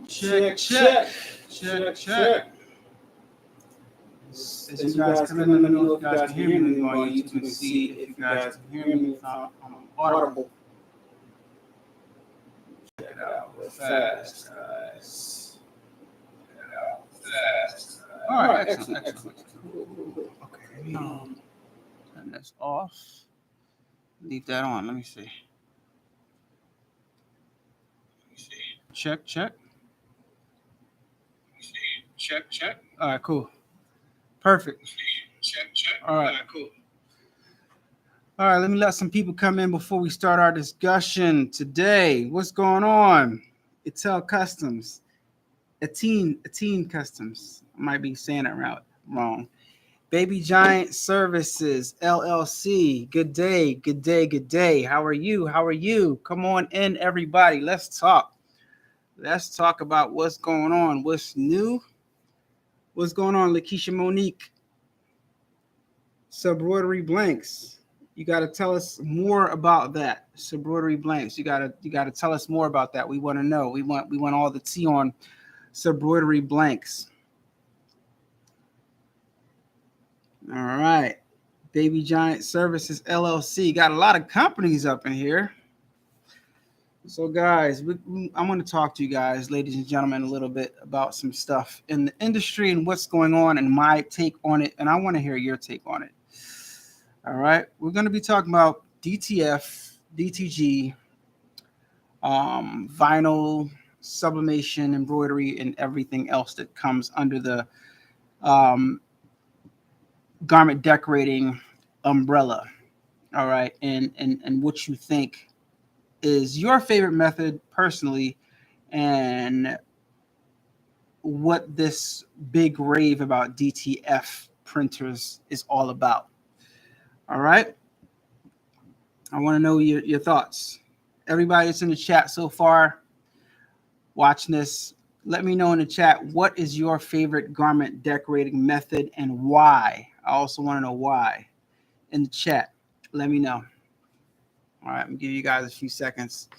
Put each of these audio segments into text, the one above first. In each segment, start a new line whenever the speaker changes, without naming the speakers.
Check. As you guys come in, let me know if you guys can hear me. Let me go on YouTube and see if you guys can hear me. If I'm audible. Check it out real fast, guys. Check it out fast. All right, excellent. Okay, turn this off. Leave that on. Let me see. Check. All right, cool. Perfect. Check. All right, cool. All right, let me let some people come in before we start our discussion today. What's going on? Itel Customs. Ateen Customs. I might be saying it wrong. Baby Giant Services, LLC. Good day. How are you? Come on in, everybody. Let's talk. Let's talk about what's going on. What's new? What's going on, Lakeisha Monique? Subroidery blanks. You got to tell us more about that. Subroidery blanks. You got to tell us more about that. We want to know. We want all the tea on subroidery blanks. All right. Baby Giant Services, LLC. Got a lot of companies up in here. So, guys, I want to talk to you guys, ladies and gentlemen, a little bit about some stuff in the industry and what's going on and my take on it. And I want to hear your take on it. All right. We're going to be talking about DTF, DTG, vinyl, sublimation, embroidery, and everything else that comes under the garment decorating umbrella. All right. And what you think is your favorite method personally, and what this big rave about DTF printers is all about. All right. I want to know your thoughts. Everybody that's in the chat so far watching this, let me know in the chat, what is your favorite garment decorating method and why? I also want to know why in the chat. Let me know. All right, I'm going to give you guys a few seconds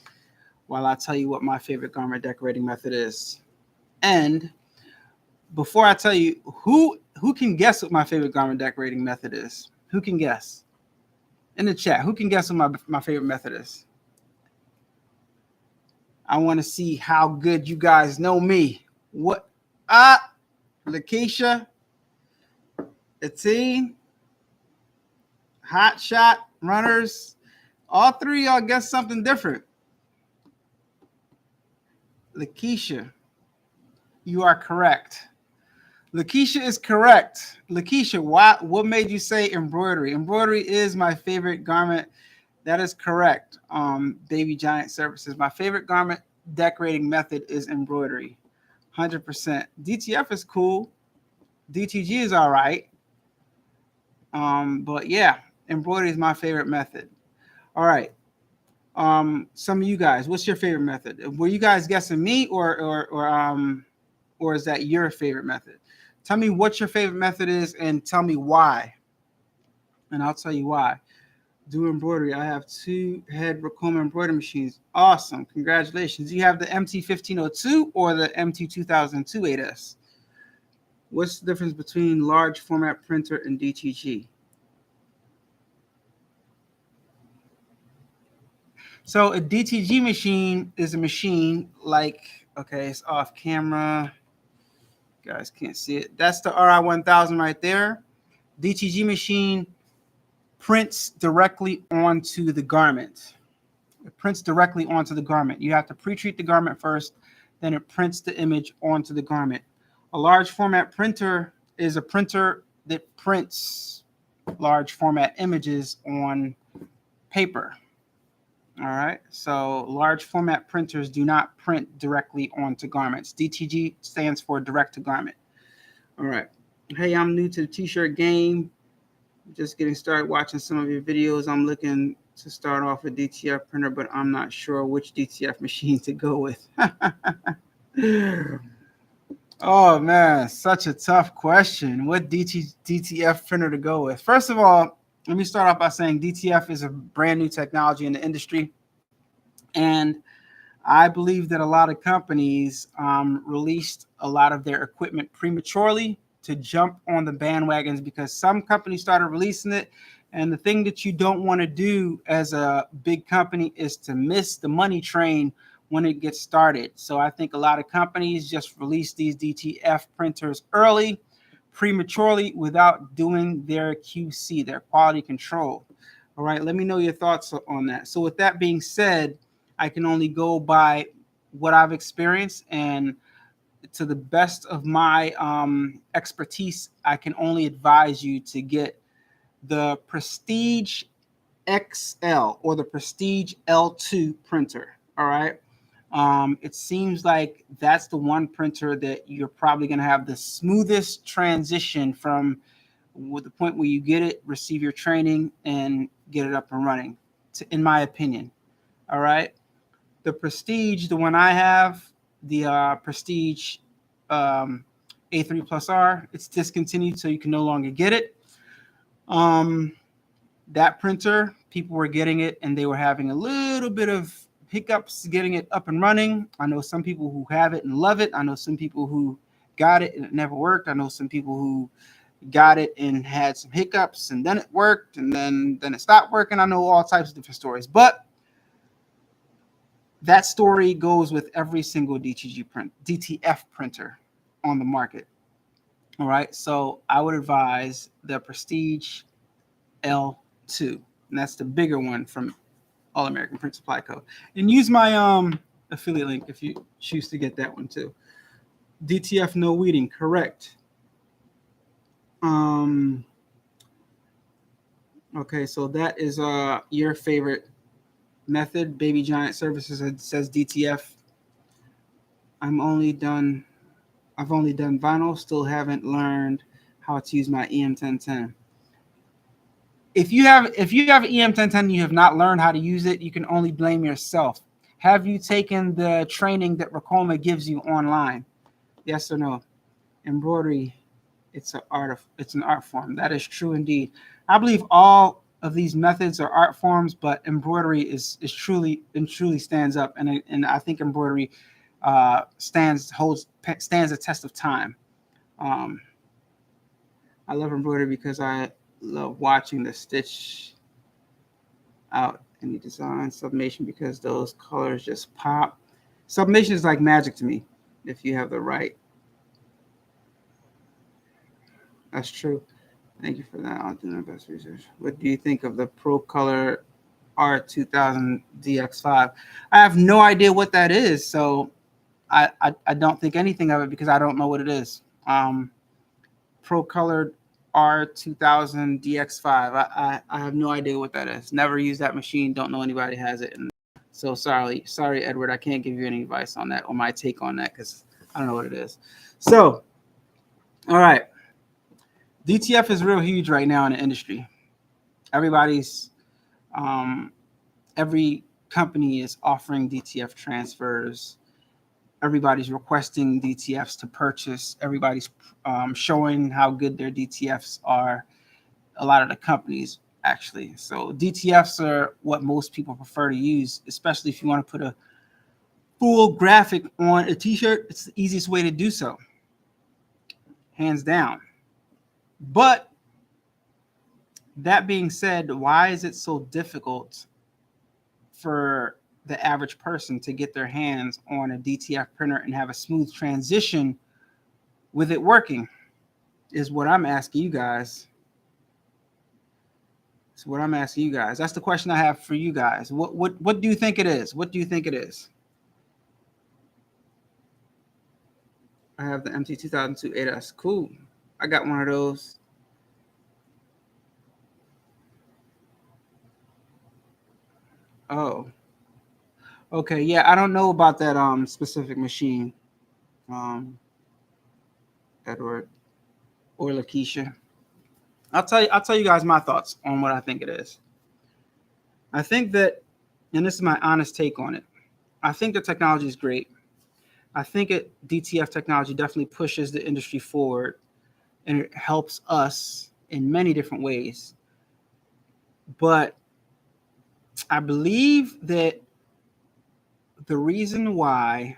while I tell you what my favorite garment decorating method is. And before I tell you, who can guess what my favorite garment decorating method is? Who can guess? In the chat, who can guess what my favorite method is? I want to see how good you guys know me. What? Lakeisha, Ateen, Hot Shot, Runners. All three of y'all guess something different. Lakeisha, you are correct. Lakeisha is correct. Lakeisha, what made you say embroidery? Embroidery is my favorite garment. That is correct. Baby Giant Services. My favorite garment decorating method is embroidery. 100%. DTF is cool. DTG is all right. But yeah, embroidery is my favorite method. All right. Some of you guys, what's your favorite method? Were you guys guessing me or is that your favorite method? Tell me what your favorite method is and tell me why. And I'll tell you why. Do embroidery. I have 2 head Ricoma embroidery machines. Awesome. Congratulations. Do you have the MT1502 or the MT2002 8S? What's the difference between large format printer and DTG? So a DTG machine is a machine like, okay, it's off camera. You guys can't see it. That's the RI1000 right there. DTG machine prints directly onto the garment. It prints directly onto the garment. You have to pre-treat the garment first, then it prints the image onto the garment. A large format printer is a printer that prints large format images on paper. All right, so large format printers do not print directly onto garments. DTG stands for direct to garment. All right. Hey, I'm new to the t-shirt game. Just getting started watching some of your videos. I'm looking to start off with DTF printer, but I'm not sure which DTF machine to go with. Oh man, such a tough question. What DTF printer to go with? First of all, let me start off by saying DTF is a brand new technology in the industry. And I believe that a lot of companies released a lot of their equipment prematurely to jump on the bandwagons because some companies started releasing it. And the thing that you don't want to do as a big company is to miss the money train when it gets started. So I think a lot of companies just release these DTF printers early, prematurely, without doing their QC, their quality control. All right, let me know your thoughts on that. So with that being said, I can only go by what I've experienced, and to the best of my expertise, I can only advise you to get the Prestige XL or the Prestige L2 printer. All right. It seems like that's the one printer that you're probably going to have the smoothest transition from the point where you get it, receive your training, and get it up and running, in my opinion. All right. The Prestige, the one I have, the Prestige A3 Plus R, it's discontinued, so you can no longer get it. That printer, people were getting it and they were having a little bit of hiccups getting it up and running. I know some people who have it and love it. I know some people who got it and it never worked. I know some people who got it and had some hiccups and then it worked and then it stopped working. I know all types of different stories, but that story goes with every single DTF printer on the market. All right, so I would advise the Prestige L2, and that's the bigger one from All American Print Supply Co. And use my affiliate link if you choose to get that one too. DTF no weeding, correct. Okay, so that is your favorite method. Baby Giant Services says DTF. I've only done vinyl, still haven't learned how to use my EM1010. If you have EM1010 and you have not learned how to use it, you can only blame yourself. Have you taken the training that Ricoma gives you online? Yes or no? Embroidery, it's an art form. That is true indeed. I believe all of these methods are art forms, but embroidery is truly stands up, and I think embroidery stands the test of time. I love embroidery because I love watching the stitch out any design. Sublimation because those colors just pop. Sublimation is like magic to me if you have the right. That's true. Thank you for that. I'll do my best research. What do you think of the Pro Color R2000 DX5? I have no idea what that is, so I don't think anything of it because I don't know what it is. Pro Color R2000 DX5. I have no idea what that is. Never used that machine. Don't know anybody has it. And so sorry, Edward. I can't give you any advice on that or my take on that because I don't know what it is. So, all right. DTF is real huge right now in the industry. Every company is offering DTF transfers. Everybody's requesting DTFs to purchase. Everybody's showing how good their DTFs are. A lot of the companies, actually. So DTFs are what most people prefer to use, especially if you want to put a full graphic on a t-shirt. It's the easiest way to do so, hands down. But that being said, why is it so difficult for the average person to get their hands on a DTF printer and have a smooth transition with it working? Is what I'm asking you guys. That's what I'm asking you guys. That's the question I have for you guys. What do you think it is? What do you think it is? I have the MT2002 8S. Cool. I got one of those. Oh. Okay, yeah, I don't know about that specific machine. Edward or Lakeisha. I'll tell you guys my thoughts on what I think it is. I think that, and this is my honest take on it, I think the technology is great. I think DTF technology definitely pushes the industry forward and it helps us in many different ways. But I believe that the reason why,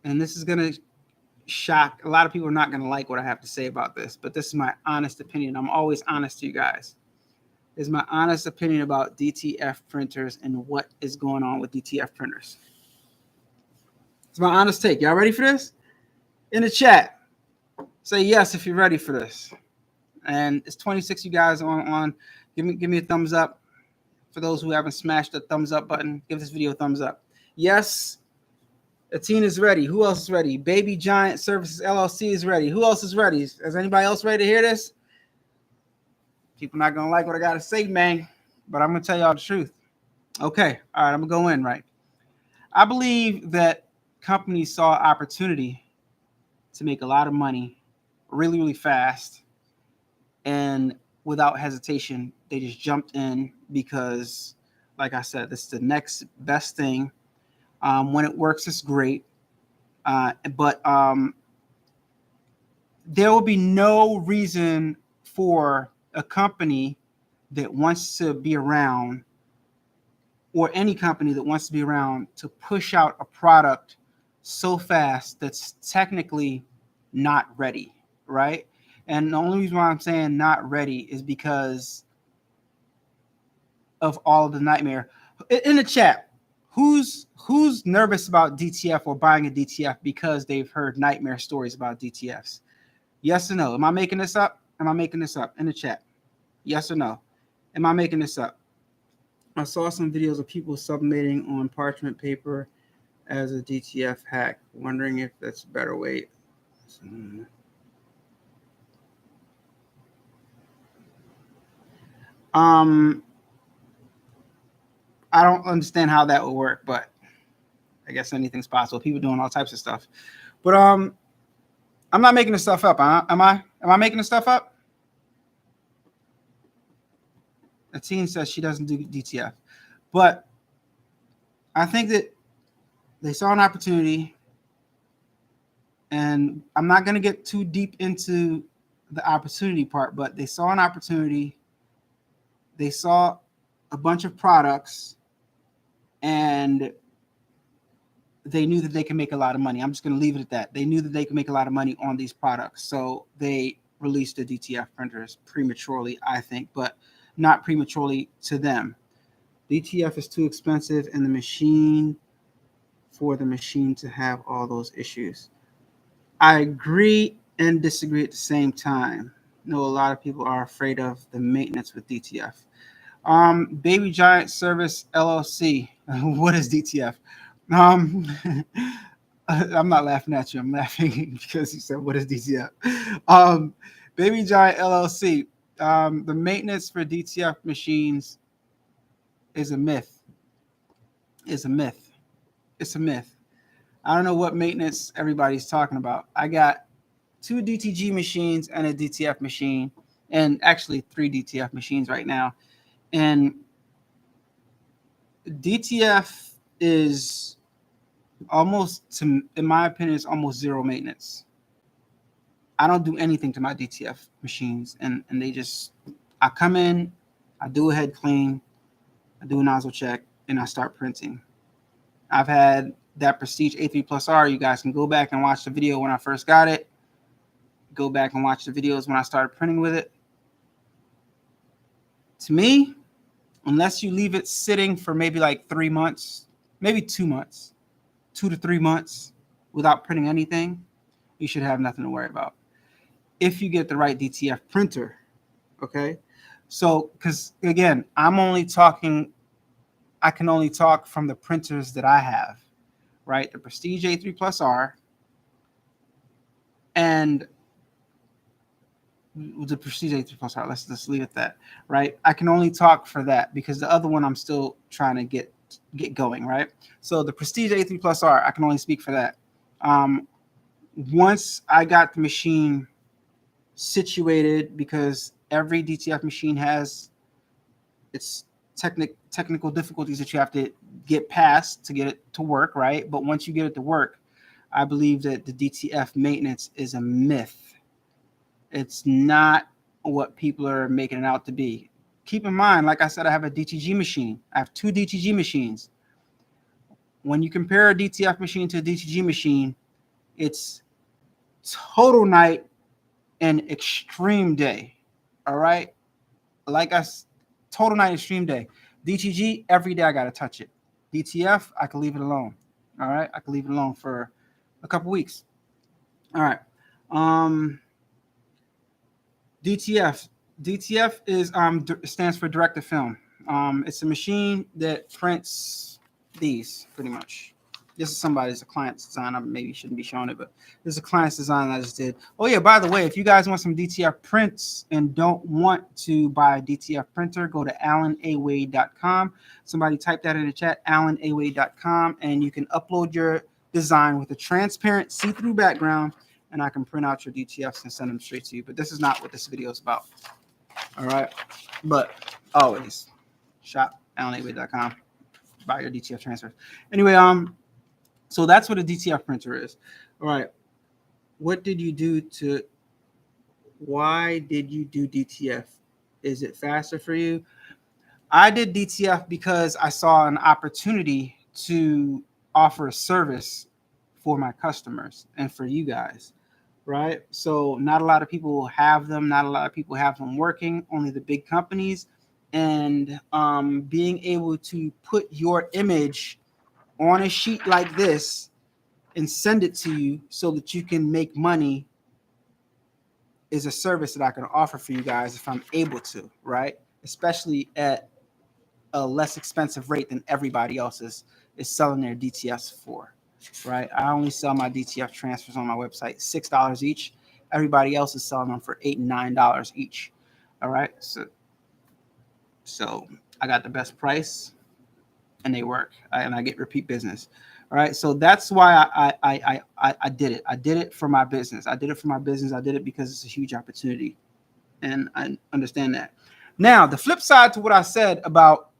and this is going to shock a lot of people, are not going to like what I have to say about this, but this is my honest opinion. I'm always honest to you guys. This is my honest opinion about DTF printers and what is going on with DTF printers. It's my honest take. Y'all ready for this? In the chat, say yes if you're ready for this. And it's 26 you guys on. Give me a thumbs up. For those who haven't smashed the thumbs up button, give this video a thumbs up. Yes, Atina's ready. Who else is ready? Baby Giant Services LLC is ready. Who else is ready? Is anybody else ready to hear this? People not gonna like what I gotta say, man, but I'm gonna tell y'all the truth. Okay, all right, I'm gonna go in right. I believe that companies saw opportunity to make a lot of money really, really fast, and without hesitation, they just jumped in because, like I said, this is the next best thing. When it works, it's great. But there will be no reason for a company that wants to be around, or any company that wants to be around, to push out a product so fast that's technically not ready, right? And the only reason why I'm saying not ready is because of all of the nightmare. In the chat, who's nervous about DTF or buying a DTF because they've heard nightmare stories about DTFs? Yes or no? Am I making this up? Am I making this up? In the chat, yes or no? Am I making this up? I saw some videos of people sublimating on parchment paper as a DTF hack. Wondering if that's a better way. I don't understand how that would work, but I guess anything's possible. People doing all types of stuff. But I'm not making this stuff up. Am I? Am I making this stuff up? A teen says she doesn't do DTF, but I think that they saw an opportunity, and I'm not going to get too deep into the opportunity part, but they saw an opportunity. They saw a bunch of products, and they knew that they can make a lot of money. I'm just going to leave it at that. They knew that they could make a lot of money on these products, so they released the DTF printers prematurely, I think, but not prematurely to them. DTF is too expensive, and the machine to have all those issues. I agree and disagree at the same time. I know a lot of people are afraid of the maintenance with DTF. Baby Giant Service LLC. What is DTF? I'm not laughing at you. I'm laughing because you said, what is DTF? Baby Giant LLC. The maintenance for DTF machines is a myth. It's a myth. It's a myth. I don't know what maintenance everybody's talking about. I got 2 DTG machines and a DTF machine, and actually 3 DTF machines right now. And DTF is almost, in my opinion, is almost zero maintenance. I don't do anything to my DTF machines, and they just, I come in, I do a head clean, I do a nozzle check, and I start printing. I've had that Prestige A3 Plus R. You guys can go back and watch the video when I first got it. Go back and watch the videos when I started printing with it. To me, unless you leave it sitting for maybe like 3 months, maybe 2 months, 2 to 3 months without printing anything, you should have nothing to worry about. If you get the right DTF printer, okay? So, because again, I can only talk from the printers that I have, right? The Prestige A3 Plus R and the Prestige A3 Plus R. Let's just leave it at that, right? I can only talk for that because the other one I'm still trying to get going, right? So the Prestige A3 Plus R, I can only speak for that. Once I got the machine situated, because every DTF machine has its technical difficulties that you have to get past to get it to work, right? But once you get it to work, I believe that the DTF maintenance is a myth. It's not what people are making it out to be. Keep in mind, like I said, I have a DTG machine. I have 2 DTG machines. when you compare a DTF machine to a DTG machine, it's total night and extreme day. All right. Like total night, extreme day. DTG, every day I got to touch it. DTF, I can leave it alone. All right. I can leave it alone for a couple weeks. All right. DTF. DTF is stands for direct to film. It's a machine that prints these pretty much. This is a client's design. I maybe shouldn't be showing it, but this is a client's design I just did. Oh yeah, by the way, if you guys want some DTF prints and don't want to buy a DTF printer, go to allenawade.com. Somebody type that in the chat, allenawade.com, and you can upload your design with a transparent see-through background, and I can print out your DTFs and send them straight to you. But this is not what this video is about. All right, but always shop allenawade.com. Buy your DTF transfers. Anyway, so that's what a DTF printer is. All right. Why did you do DTF? Is it faster for you? I did DTF because I saw an opportunity to offer a service for my customers and for you guys, right? So not a lot of people have them. Not a lot of people have them working, only the big companies. And being able to put your image on a sheet like this and send it to you so that you can make money is a service that I can offer for you guys if I'm able to, right? Especially at a less expensive rate than everybody else is selling their DTFs for, right? I only sell my DTF transfers on my website $6 each. Everybody else is selling them for $8 and $9 each. All right, so I got the best price, and they work, and I get repeat business. All right, so that's why I did it. I did it for my business. I did it because it's a huge opportunity, and I understand that. Now, the flip side to what I said about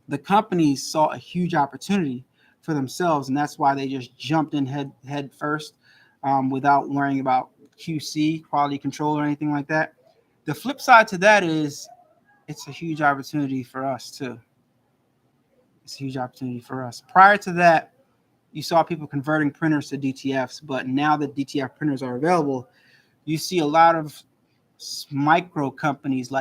the companies saw a huge opportunity for themselves, and that's why they just jumped in head first without worrying about QC, quality control, or anything like that. The flip side to that is it's a huge opportunity for us too. It's a huge opportunity for us. Prior to that, you saw people converting printers to DTFs, but now that DTF printers are available, you see a lot of micro companies like